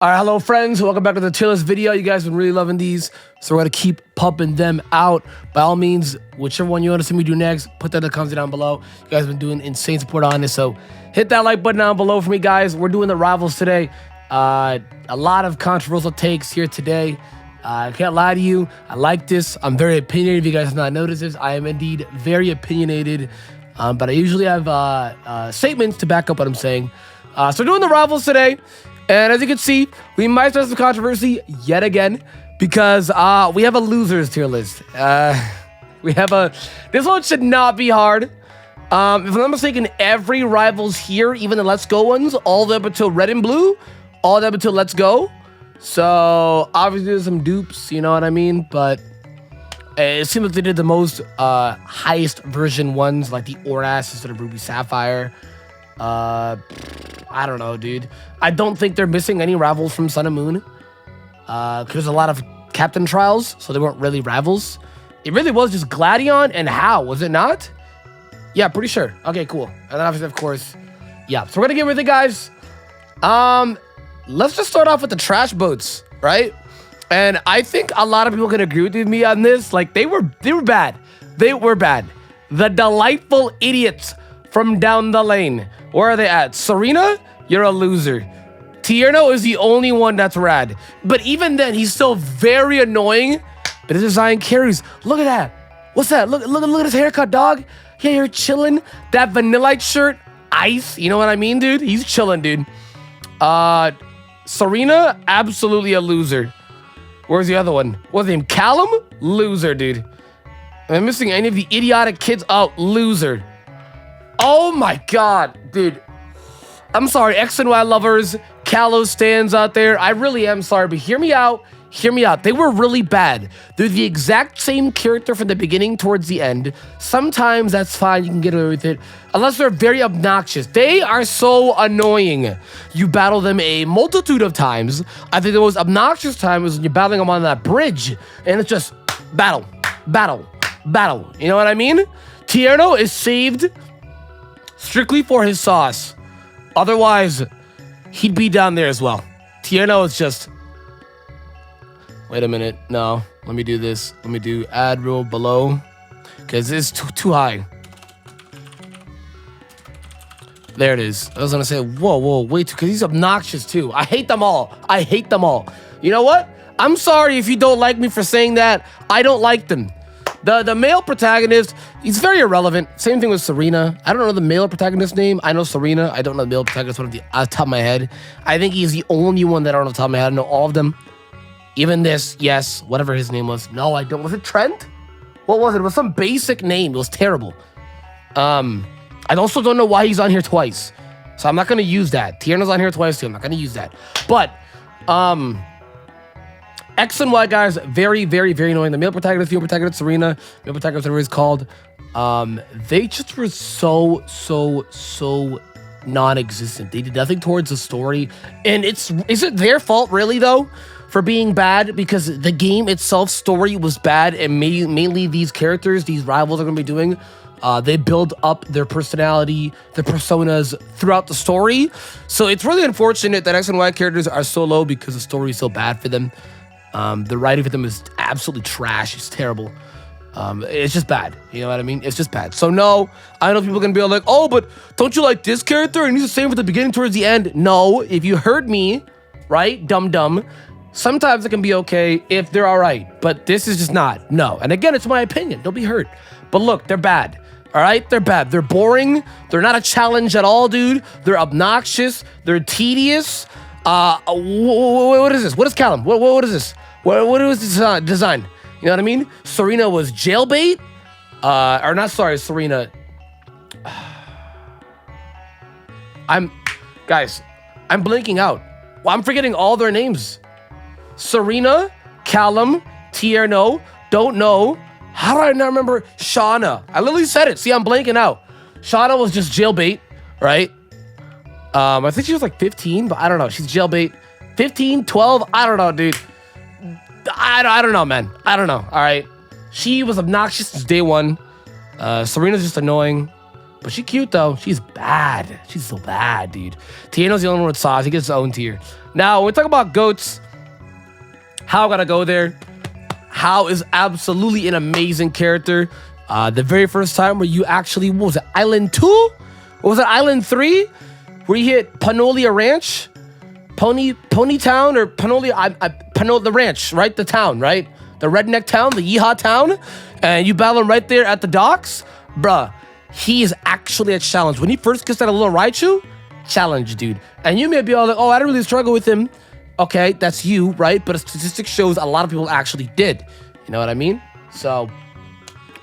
All right, hello friends, welcome back to the tier list video. You guys have been really loving these, so we're gonna keep pumping them out. By all means, whichever one you want to see me do next, put that in the comments down below. You guys have been doing insane support on this, so hit that like button down below for me, guys. We're doing the rivals today. A lot of controversial takes here today. I can't lie to you, I like this. I'm very opinionated. If you guys have not noticed this, I am indeed very opinionated, but I usually have statements to back up what I'm saying. So we're doing the rivals today. And as you can see, we might start some controversy yet again because we have a losers tier list. This one should not be hard. If I'm not mistaken, every rivals here, even the Let's Go ones, all the way up until Red and Blue, all the way up until Let's Go. So obviously there's some dupes, you know what I mean? But it seems like they did the most highest version ones, like the Oras instead of Ruby Sapphire. I don't know, dude. I don't think they're missing any rivals from Sun and Moon. Because there's a lot of captain trials, so they weren't really rivals. It really was just Gladion and How, was it not? Yeah, pretty sure. Okay, cool. And then obviously, of course, yeah. So we're gonna get with it, guys. Let's just start off with the trash boats, right? And I think a lot of people can agree with me on this. Like, they were bad. They were bad. The delightful idiots from down the lane. Where are they at? Serena, you're a loser. Tierno is the only one that's rad. But even then, he's still very annoying. But his design carries. Look at that. What's that? Look at his haircut, dog. Yeah, you're chilling. That Vanillite shirt, ice. You know what I mean, dude? He's chilling, dude. Serena, absolutely a loser. Where's the other one? What's his name? Callum? Loser, dude. Am I missing any of the idiotic kids? Oh, loser. Oh my god, dude. I'm sorry, X and Y lovers, Callow stands out there. I really am sorry, but hear me out. Hear me out. They were really bad. They're the exact same character from the beginning towards the end. Sometimes that's fine. You can get away with it. Unless they're very obnoxious. They are so annoying. You battle them a multitude of times. I think the most obnoxious time is when you're battling them on that bridge. And it's just battle, battle, battle. You know what I mean? Tierno is saved strictly for his sauce. Otherwise, he'd be down there as well. Tierno is just... Wait a minute. No. Let me do this. Let me do add row below. Because it's too high. There it is. I was going to say, whoa, wait. Because he's obnoxious too. I hate them all. I hate them all. You know what? I'm sorry if you don't like me for saying that. I don't like them. The male protagonist, he's very irrelevant. Same thing with Serena. I don't know the male protagonist's name. I know Serena. I don't know the male protagonist off the top of my head. I think he's the only one that I don't know off the top of my head. I know all of them. Even this, yes, whatever his name was. No, I don't. Was it Trent? What was it? It was some basic name. It was terrible. I also don't know why he's on here twice. So I'm not going to use that. Tierno's on here twice too. I'm not going to use that. But, X and Y guys, very, very, very annoying. The male protagonist, female protagonist, Serena, male protagonist, whatever it's called. They just were so non-existent. They did nothing towards the story. And is it their fault really though for being bad? Because the game itself story was bad, and mainly these characters, these rivals are going to be doing, they build up their personality, their personas throughout the story. So it's really unfortunate that X and Y characters are so low because the story is so bad for them. The writing for them is absolutely trash. It's terrible. It's just bad. You know what I mean? It's just bad. So no, I know people are going to be like, oh, but don't you like this character? And he's the same from the beginning towards the end. No, if you heard me, right? Dumb. Sometimes it can be okay if they're all right. But this is just not. No. And again, it's my opinion. Don't be hurt. But look, they're bad. All right? They're bad. They're boring. They're not a challenge at all, dude. They're obnoxious. They're tedious. What is this? What is Callum? What is this? What is this design? You know what I mean? Serena was jailbait. Or not, sorry, Serena. Guys, I'm blinking out. Well, I'm forgetting all their names. Serena, Callum, Tierno, don't know. How do I not remember Shauna? I literally said it. See, I'm blanking out. Shauna was just jailbait, right? I think she was like 15, but I don't know. She's jailbait. 15, 12, I don't know, dude. I don't know, man. I don't know. All right. She was obnoxious since day one. Serena's just annoying. But she's cute, though. She's bad. She's so bad, dude. Tierno's the only one with sauce. He gets his own tier. Now, when we talk about GOATs, How gotta go there. How is absolutely an amazing character. The very first time where you actually, what was it, Island 2? Or was it Island 3? Where you hit Panolia Ranch? Pony Town or Panolia, the ranch, right? The town, right? The redneck town, the yeehaw town. And you battle him right there at the docks. Bruh, he is actually a challenge. When he first gets that little Raichu, challenge, dude. And you may be all like, oh, I didn't really struggle with him. Okay, that's you, right? But a statistic shows a lot of people actually did. You know what I mean? So,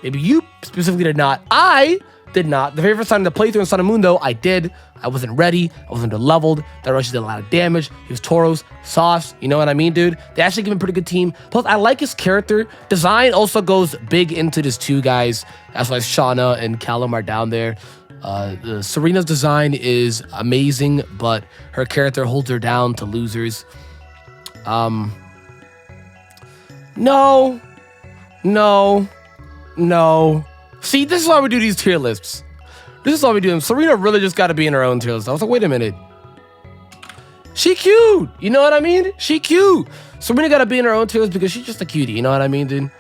maybe you specifically did not. I did not. The very first time to play through in Sun and Moon, though, I did. I wasn't ready. I wasn't leveled. That Rush did a lot of damage. He was Tauros, sauce. You know what I mean, dude? They actually give him a pretty good team. Plus, I like his character. Design also goes big into this too, guys. That's why Shauna and Callum are down there. Serena's design is amazing, but her character holds her down to losers. No. See, this is why we do these tier lists. This is why we do them. Serena really just got to be in her own tier list. I was like, wait a minute. She cute. You know what I mean? She cute. Serena got to be in her own tier list because she's just a cutie. You know what I mean, dude?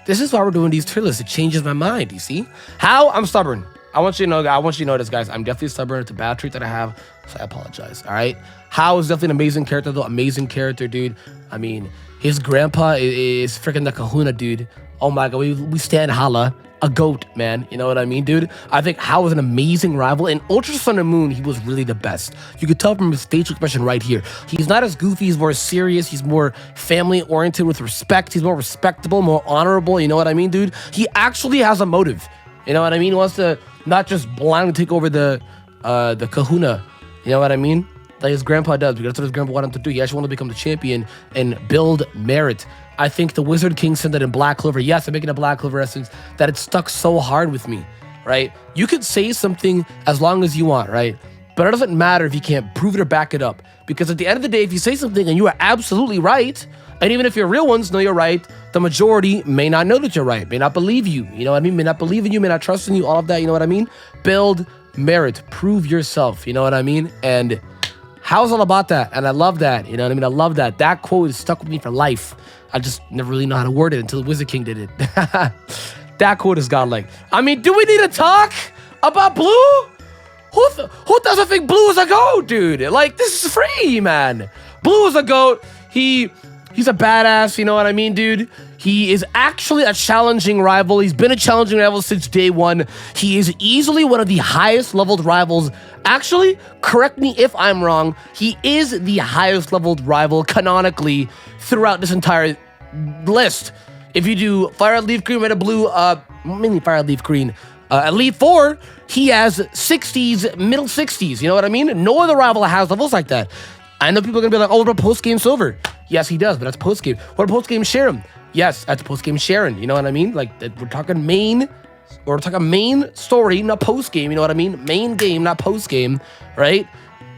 This is why we're doing these tier lists. It changes my mind, you see? How? I'm stubborn. I want you to know this, guys. I'm definitely stubborn. It's a bad trait that I have, so I apologize, all right? How is definitely an amazing character, though. Amazing character, dude. I mean, his grandpa is freaking the kahuna, dude. Oh, my God. We stand Hala. A goat, man. You know what I mean, dude? I think How was an amazing rival. In Ultra Sun and Moon, he was really the best. You could tell from his facial expression right here. He's not as goofy. He's more serious. He's more family-oriented with respect. He's more respectable, more honorable. You know what I mean, dude? He actually has a motive. You know what I mean? He wants to not just blindly take over the kahuna. You know what I mean? Like his grandpa does, because that's what his grandpa wanted him to do. He actually wanted to become the champion and build merit. I think the Wizard King said that in Black Clover. Yes, I'm making a Black Clover essence, that it stuck so hard with me, right? You could say something as long as you want, right? But it doesn't matter if you can't prove it or back it up. Because at the end of the day, if you say something and you are absolutely right, and even if your real ones know you're right, the majority may not know that you're right, may not believe you, you know what I mean? May not believe in you, may not trust in you, all of that, you know what I mean? Build merit, prove yourself, you know what I mean? And How's all about that, and I love that, you know what I mean? I love that. That quote is stuck with me for life. I just never really know how to word it until Wizard King did it. That quote is godlike. I mean, do we need to talk about Blue? Who doesn't think Blue is a goat, dude? Like, this is free, man. Blue is a goat. He's a badass, you know what I mean, dude? He is actually a challenging rival. He's been a challenging rival since day one. He is easily one of the highest leveled rivals. Actually, correct me if I'm wrong. He is the highest leveled rival canonically throughout this entire list. If you do Fire, Leaf Green, Red, and Blue, mainly Fire, Leaf Green, Elite 4, he has 60s, middle 60s. You know what I mean? No other rival has levels like that. I know people are going to be like, oh, what about post-game Silver? Yes, he does, but that's post-game. What about post-game Sharon? Yes, that's post-game Sharon. You know what I mean? Like, we're talking main story, not post-game. You know what I mean? Main game, not post-game, right?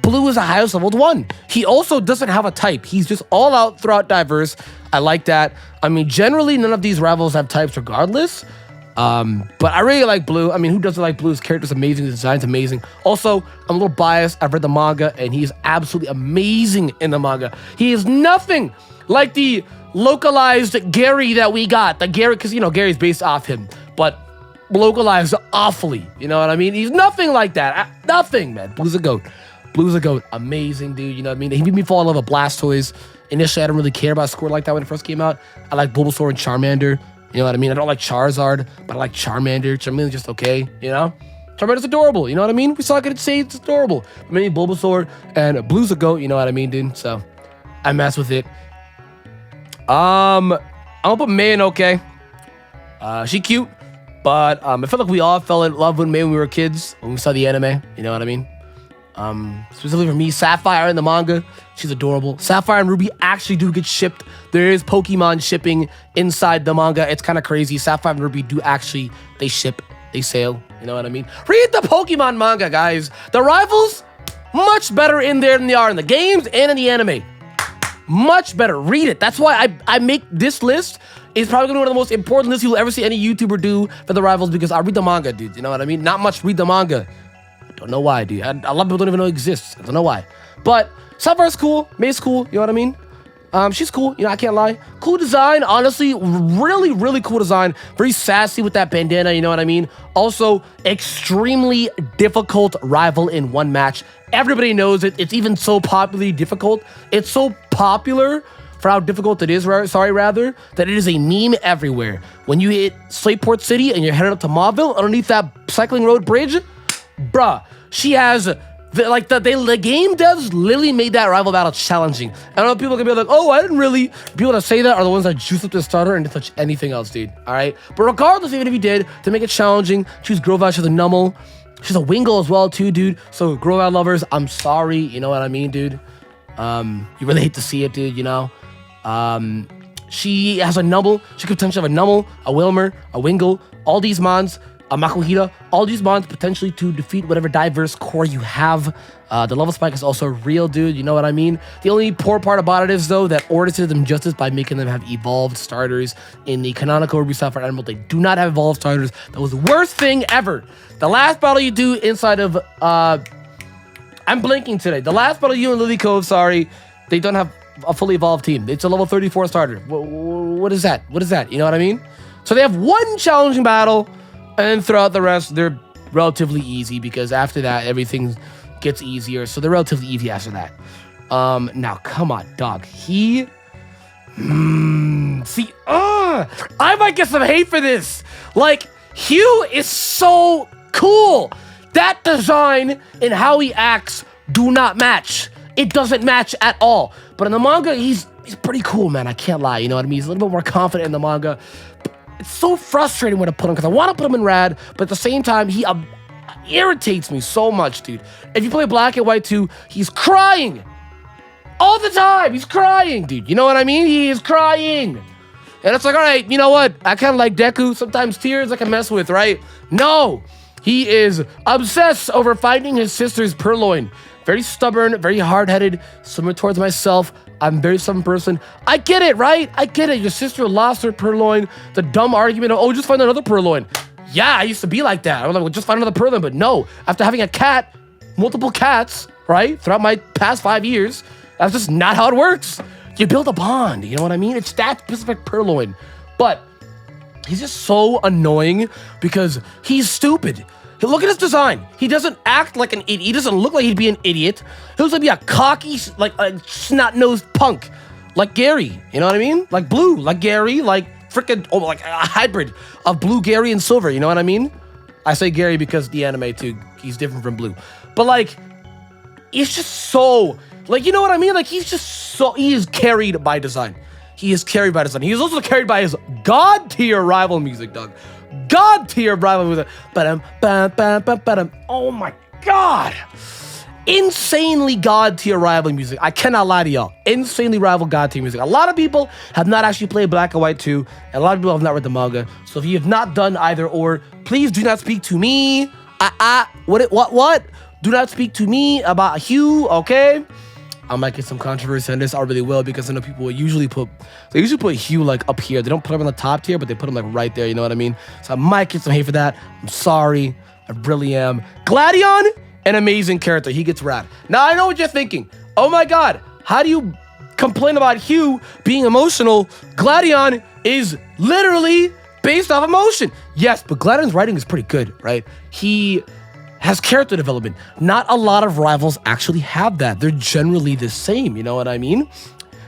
Blue is the highest leveled one. He also doesn't have a type. He's just all out throughout diverse. I like that. I mean, generally, none of these rivals have types regardless. But I really like Blue. I mean, who doesn't like Blue? His character's amazing. His design's amazing. Also, I'm a little biased. I've read the manga, and he's absolutely amazing in the manga. He is nothing like the localized Gary that we got. The Gary, because, you know, Gary's based off him, but localized awfully. You know what I mean? He's nothing like that. Nothing, man. Blue's a goat. Blue's a goat. Amazing, dude. You know what I mean? He made me fall in love with Blastoise. Initially, I didn't really care about Squirtle like that when it first came out. I like Bulbasaur and Charmander. You know what I mean? I don't like Charizard, but I like Charmander. Charmander's just okay, you know? Charmander's adorable, you know what I mean? We saw it say it's adorable. But maybe Bulbasaur and Blue's a goat, you know what I mean, dude? So, I mess with it. I'm gonna put May in okay. She cute, but I feel like we all fell in love with May when we were kids, when we saw the anime, you know what I mean? Specifically for me, Sapphire in the manga, she's adorable. Sapphire and Ruby actually do get shipped. There is Pokemon shipping inside the manga. It's kind of crazy. Sapphire and Ruby do actually, they ship, they sail. You know what I mean? Read the Pokemon manga, guys. The rivals, much better in there than they are in the games and in the anime. Much better. Read it. That's why I make this list. It's probably gonna be one of the most important lists you'll ever see any YouTuber do for the rivals, because I read the manga, dude. You know what I mean? Not much read the manga. Don't know why, dude. A lot of people don't even know it exists. I don't know why. But Sapphire's cool. May's cool. You know what I mean? She's cool. You know, I can't lie. Cool design. Honestly, really, really cool design. Very sassy with that bandana. You know what I mean? Also, extremely difficult rival in one match. Everybody knows it. It's even so popularly difficult. It's so popular for how difficult it is, rather, that it is a meme everywhere. When you hit Slateport City and you're headed up to Mauville, underneath that cycling road bridge, bruh, she has... The game devs literally made that rival battle challenging. I know people can be like, oh, I didn't really. People that say that are the ones that juice up the starter and didn't touch anything else, dude. All right? But regardless, even if you did, to make it challenging, choose Grova. She's a Nummel. She's a Wingle as well, too, dude. So, Grova lovers, I'm sorry. You know what I mean, dude? You really hate to see it, dude, you know? She has a Nummel. She could potentially have a Nummel, a Wilmer, a Wingle, all these mons. A Makuhita, all these mons potentially to defeat whatever diverse core you have. The level spike is also real, dude. You know what I mean? The only poor part about it is, though, that Order did them justice by making them have evolved starters. In the canonical Ruby Sapphire Emerald, they do not have evolved starters. That was the worst thing ever. The last battle you do inside of... I'm blanking today. The last battle you do in Lily Cove, sorry, they don't have a fully evolved team. It's a level 34 starter. What is that? What is that? You know what I mean? So they have one challenging battle... And throughout the rest, they're relatively easy because after that, everything gets easier. So they're relatively easy after that. Now, come on, dog. See, I might get some hate for this. Like, Hugh is so cool. That design and how he acts do not match. It doesn't match at all. But in the manga, he's pretty cool, man. I can't lie. You know what I mean? He's a little bit more confident in the manga. It's so frustrating when I put him because I want to put him in rad, but at the same time, he irritates me so much, dude. If you play Black and White 2, he's crying all the time. He's crying, dude. You know what I mean? He is crying. And it's like, all right, you know what? I kind of like Deku. Sometimes tears I can mess with, right? No, he is obsessed over finding his sister's purloin. Very stubborn, very hard-headed, similar towards myself. I'm a very stubborn person. I get it, right? I get it. Your sister lost her purloin. The dumb argument of, oh, just find another purloin. Yeah, I used to be like that. I was like, well, just find another purloin. But no, after having a cat, multiple cats, right, throughout my past 5 years, that's just not how it works. You build a bond, you know what I mean? It's that specific purloin. But he's just so annoying because he's stupid. Look at his design. He doesn't act like an idiot. He doesn't look like he'd be an idiot. He looks like he'd be a cocky, like a snot-nosed punk. Like Gary, you know what I mean? Like Blue, like Gary, like freaking, oh, like a hybrid of Blue, Gary, and Silver, you know what I mean? I say Gary because the anime, too, he's different from Blue. But, like, he's just so, like, you know what I mean? Like, he is carried by design. He is carried by design. He is also carried by his god-tier rival music, Doug. God-tier rival music. Oh my god. Insanely god-tier rival music. I cannot lie to y'all. Insanely rival god-tier music. A lot of people have not actually played Black and White 2, and a lot of people have not read the manga. So if you have not done either or, please do not speak to me. What? Do not speak to me about Hugh, okay? I might get some controversy on this. I really will, because I know people will usually put Hugh like up here. They don't put him on the top tier, but they put him like right there. You know what I mean? So I might get some hate for that. I'm sorry. I really am. Gladion, an amazing character. He gets rad. Now I know what you're thinking. Oh my god, how do you complain about Hugh being emotional? Gladion is literally based off emotion. Yes, but Gladion's writing is pretty good, right? He has character development. Not a lot of rivals actually have that. They're generally the same, you know what I mean?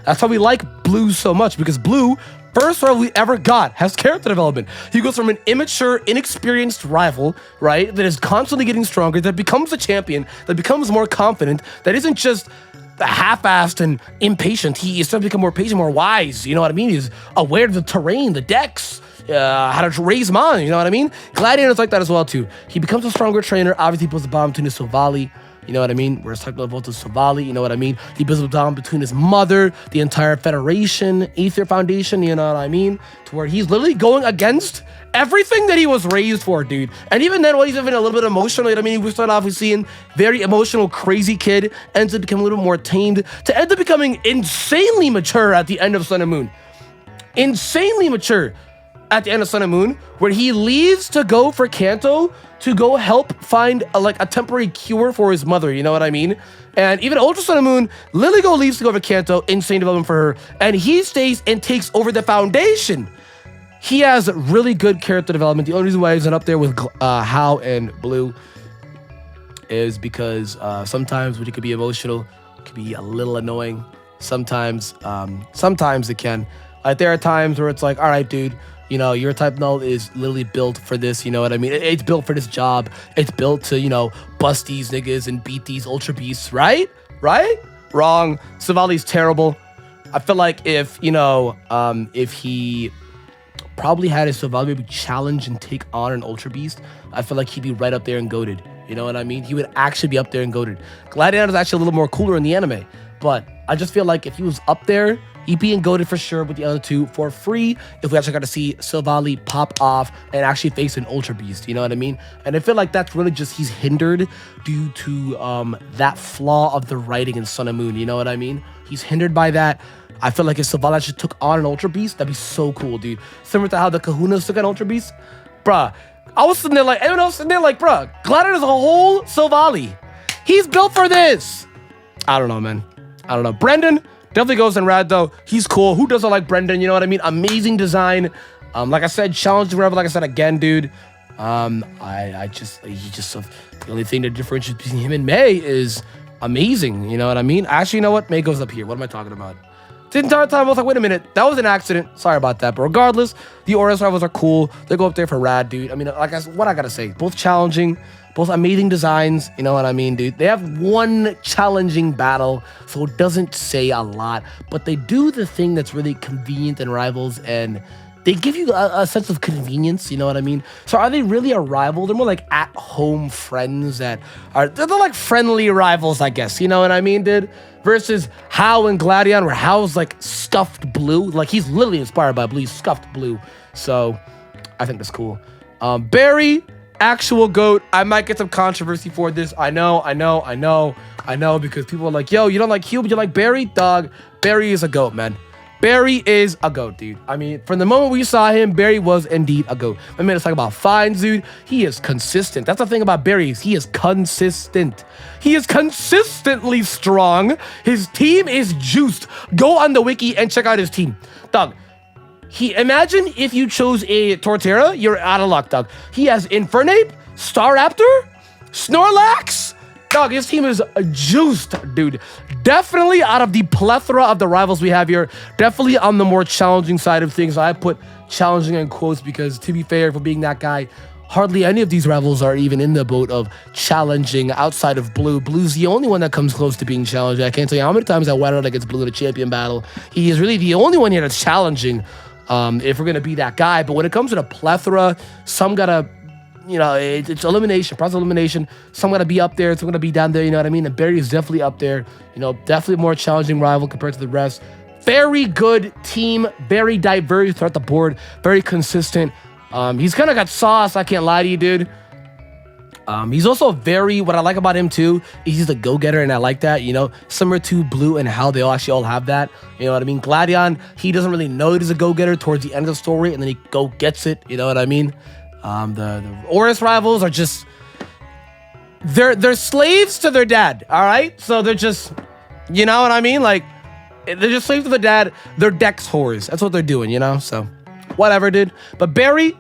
That's why we like Blue so much, because Blue, first rival we ever got, has character development. He goes from an immature, inexperienced rival, right, that is constantly getting stronger, that becomes a champion, that becomes more confident, that isn't just half-assed and impatient. He starts to become more patient, more wise, you know what I mean? He's aware of the terrain, the decks, how to raise mine, you know what I mean? Gladion is like that as well, too. He becomes a stronger trainer. Obviously, he puts the bond between his Sovali, you know what I mean? Whereas talking about Sovali, you know what I mean? He builds a bond between his mother, the entire Federation, Aether Foundation, you know what I mean? To where he's literally going against everything that he was raised for, dude. And even then, while he's even a little bit emotional, you know what I mean? We start off with seeing very emotional, crazy kid, ends up becoming a little more tamed, to end up becoming insanely mature at the end of Sun and Moon. Insanely mature. at the end of Sun and Moon, where he leaves to go for Kanto to go help find a temporary cure for his mother, you know what I mean? And even Ultra Sun and Moon, Liligo leaves to go for Kanto, insane development for her, and he stays and takes over the foundation. He has really good character development. The only reason why he's not up there with Hao and Blue is because sometimes when he could be emotional, it could be a little annoying. Sometimes it can. Like, there are times where it's like, all right, dude, you know, your type null is literally built for this, you know what I mean? It's built for this job. It's built to, you know, bust these niggas and beat these ultra beasts, right? Right? Wrong. Savali's terrible. I feel like if, you know, if he probably had his Savali maybe challenge and take on an ultra beast, I feel like he'd be right up there and goated. You know what I mean? He would actually be up there and goated. Gladion is actually a little more cooler in the anime, but I just feel like if he was up there, he'd be goated for sure with the other two for free if we actually got to see Silvally pop off and actually face an Ultra Beast, you know what I mean? And I feel like that's really just he's hindered due to that flaw of the writing in Sun and Moon, you know what I mean? He's hindered by that. I feel like if Silvally actually took on an Ultra Beast, that'd be so cool, dude. Similar to how the Kahunas took on Ultra Beast. Bruh, I was sitting there like, everyone else sitting there like, bruh, Gladion is a whole Silvally. He's built for this. I don't know, man. I don't know. Brendan definitely goes in rad though. He's cool. Who doesn't like Brendan? You know what I mean? Amazing design. Like I said, challenging whatever. Like I said again, dude. The only thing that differentiates between him and May is amazing. You know what I mean? Actually, you know what? May goes up here. What am I talking about? The entire time I was like, wait a minute, that was an accident. Sorry about that. But regardless, the Oris rivals are cool. They go up there for rad, dude. I mean, what I gotta say? Both challenging. Both amazing designs, you know what I mean, dude? They have one challenging battle, so it doesn't say a lot, but they do the thing that's really convenient in Rivals, and they give you a sense of convenience, you know what I mean? So are they really a rival? They're more like at-home friends they're like friendly rivals, I guess, you know what I mean, dude? Versus Hao and Gladion, where Hao's like scuffed blue. Like, he's literally inspired by blue, he's scuffed blue. So I think that's cool. Barry, actual GOAT. I might get some controversy for this. I know, because people are like, yo, you don't like Hugh, but you like Barry? Dog, Barry is a GOAT, man. Barry is a GOAT, dude. I mean, from the moment we saw him, Barry was indeed a GOAT. My man is talking about fines, dude. He is consistent. That's the thing about Barry, is he is consistent. He is consistently strong. His team is juiced. Go on the wiki and check out his team. Dog, imagine if you chose a Torterra, you're out of luck, dog. He has Infernape, Staraptor, Snorlax. Dog, his team is juiced, dude. Definitely out of the plethora of the rivals we have here, definitely on the more challenging side of things. I put challenging in quotes because, to be fair, for being that guy, hardly any of these rivals are even in the boat of challenging outside of Blue. Blue's the only one that comes close to being challenged. I can't tell you how many times I went out against Blue in a champion battle. He is really the only one here that's challenging. If we're going to be that guy. But when it comes to the plethora, some gotta, you know, it's elimination, process elimination. Some gotta be up there, some gotta be down there, you know what I mean? And Barry is definitely up there, you know, definitely more challenging rival compared to the rest. Very good team, very diverse throughout the board, very consistent. He's kind of got sauce, I can't lie to you, dude. He's also what I like about him too, is he's a go-getter, and I like that, you know, similar to Blue and how they all have that, you know what I mean? Gladion, he doesn't really know he's a go-getter towards the end of the story, and then he gets it, you know what I mean? The Oris rivals are just, they're slaves to their dad, all right? So they're just, you know what I mean? Like, they're just slaves to their dad, they're Dex whores, that's what they're doing, you know? So, whatever, dude. But Barry,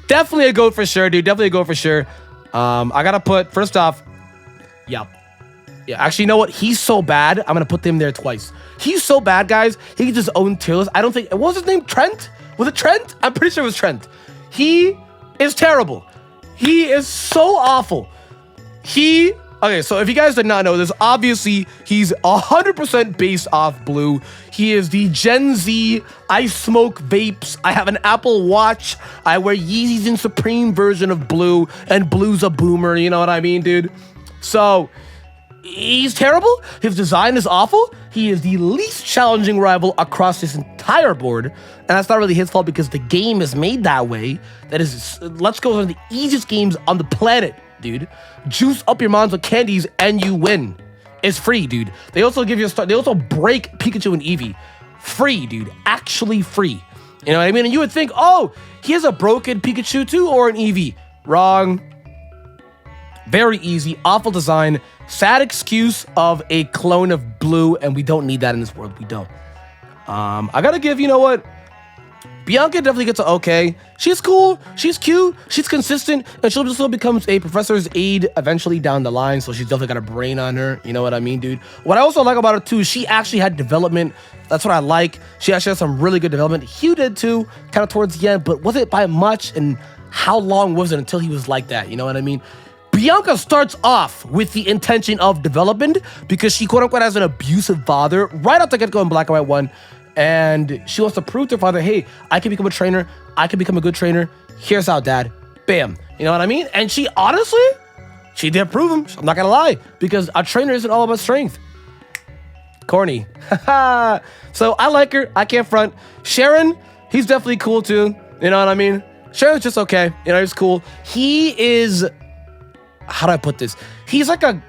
definitely a GOAT for sure, dude, definitely a GOAT for sure. I gotta put, first off, yeah, actually, you know what? He's so bad, I'm gonna put him there twice. He's so bad, guys. He can just own tier list. I don't think, what was his name? Trent? Was it Trent? I'm pretty sure it was Trent. He is terrible. He is so awful. Okay, so if you guys did not know this, obviously, he's 100% based off Blue. He is the Gen Z, I smoke vapes, I have an Apple Watch, I wear Yeezys in Supreme version of Blue, and Blue's a boomer, you know what I mean, dude? So, he's terrible, his design is awful, he is the least challenging rival across this entire board, and that's not really his fault because the game is made that way. That is, Let's Go is one of the easiest games on the planet, dude. Juice up your mons with candies and you win. It's free, dude. They also give you they also break Pikachu and Eevee. Free, dude. Actually free. You know what I mean? And you would think, oh, he has a broken Pikachu too, or an Eevee. Wrong. Very easy. Awful design. Sad excuse of a clone of Blue, and we don't need that in this world. We don't. I gotta give, you know what? Bianca definitely gets an okay. She's cool, she's cute, she's consistent, and she'll just becomes a professor's aide eventually down the line, so she's definitely got a brain on her. You know what I mean, dude? What I also like about her, too, is she actually had development. That's what I like. She actually had some really good development. Hugh did, too, kind of towards the end, but was it by much, and how long was it until he was like that? You know what I mean? Bianca starts off with the intention of development because she, quote-unquote, has an abusive father right out the get-go in Black and White 1. And she wants to prove to her father, hey, I can become a trainer. I can become a good trainer. Here's how, Dad. Bam. You know what I mean? And she, honestly, she did prove him. I'm not going to lie. Because a trainer isn't all about strength. Corny. So I like her. I can't front. Sharon, he's definitely cool, too. You know what I mean? Sharon's just okay. You know, he's cool. He is... How do I put this? He's like a...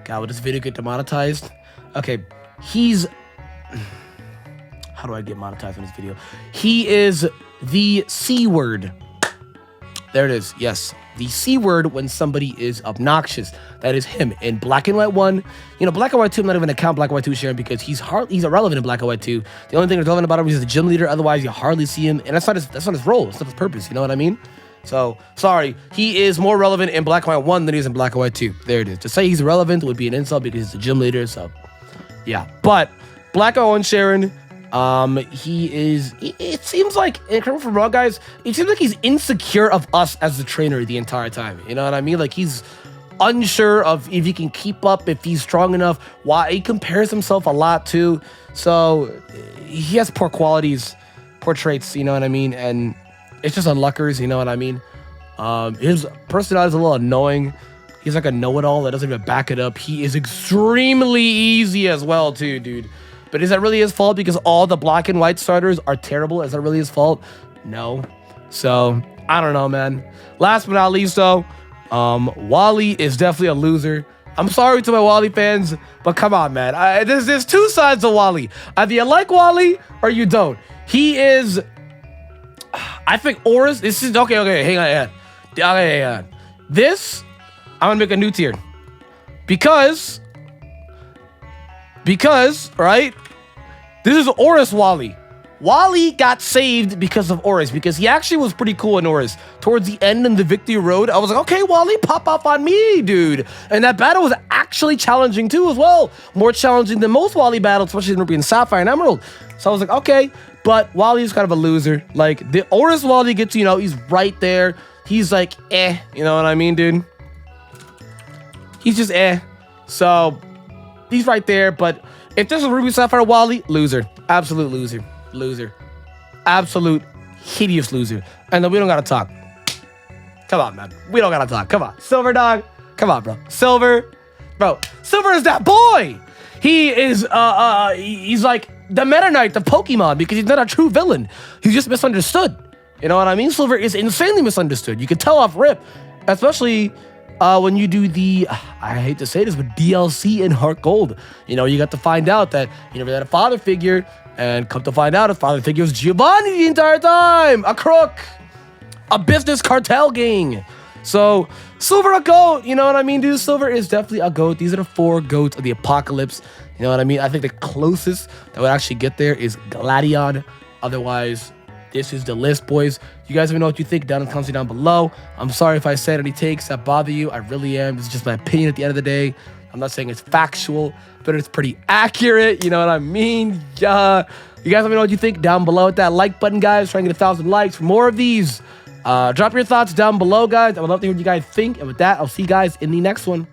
God, would this video get demonetized? Okay. He's... How do I get monetized on this video? He is the C word. There it is. Yes. The C word when somebody is obnoxious. That is him. In Black and White 1, you know, Black and White 2, I'm not even going to count Black and White 2 Sharon because he's irrelevant in Black and White 2. The only thing that's relevant about him is the gym leader. Otherwise, you hardly see him. And that's not his role. It's not his purpose. You know what I mean? So, sorry. He is more relevant in Black and White 1 than he is in Black and White 2. There it is. To say he's irrelevant would be an insult because he's the gym leader. So, yeah. But Black and White 1 Sharon... it seems like, and correct me if I'm wrong, guys, it seems like he's insecure of us as the trainer the entire time. You know what I mean? Like, he's unsure of if he can keep up, if he's strong enough. Why he compares himself a lot too. So he has poor qualities, poor traits, you know what I mean? And it's just unluckers, you know what I mean? His personality is a little annoying. He's like a know-it-all that doesn't even back it up. He is extremely easy as well too, dude. But is that really his fault because all the Black and White starters are terrible? Is that really his fault? No. So, I don't know, man. Last but not least, though, Wally is definitely a loser. I'm sorry to my Wally fans, but come on, man. There's two sides of Wally. Either you like Wally or you don't. He is... I think Oris... This is... Okay, hang on. This, I'm going to make a new tier. Because, right? This is Oris Wally. Wally got saved because of Oris, because he actually was pretty cool in Oris. Towards the end in the Victory Road, I was like, okay, Wally, pop up on me, dude. And that battle was actually challenging too as well. More challenging than most Wally battles, especially in Ruby and Sapphire and Emerald. So I was like, okay, but Wally's kind of a loser. Like, the Oris Wally gets, you know, he's right there. He's like, you know what I mean, dude? He's just So, he's right there, but... If this is Ruby Sapphire Wally, loser. Absolute loser. Absolute hideous loser. And then we don't gotta talk. Come on, man. We don't gotta talk. Come on. Silver Dog. Come on, bro. Silver. Bro, Silver is that boy. He is, he's like the Meta Knight of Pokemon because he's not a true villain. He's just misunderstood. You know what I mean? Silver is insanely misunderstood. You can tell off rip, especially... when you do the, I hate to say this, but DLC in Heart Gold, you know, you got to find out that you never had a father figure, and come to find out a father figure was Giovanni the entire time, a crook, a business cartel gang. So, Silver a goat, you know what I mean, dude? Silver is definitely a goat. These are the 4 goats of the apocalypse, you know what I mean? I think the closest that would actually get there is Gladion. Otherwise, this is the list, boys. You guys let me know what you think down in the comments down below. I'm sorry if I said any takes that bother you. I really am. It's just my opinion at the end of the day. I'm not saying it's factual, but it's pretty accurate. You know what I mean? Yeah. You guys let me know what you think down below. Hit that like button, guys. Try and get 1,000 likes for more of these. Drop your thoughts down below, guys. I would love to hear what you guys think. And with that, I'll see you guys in the next one.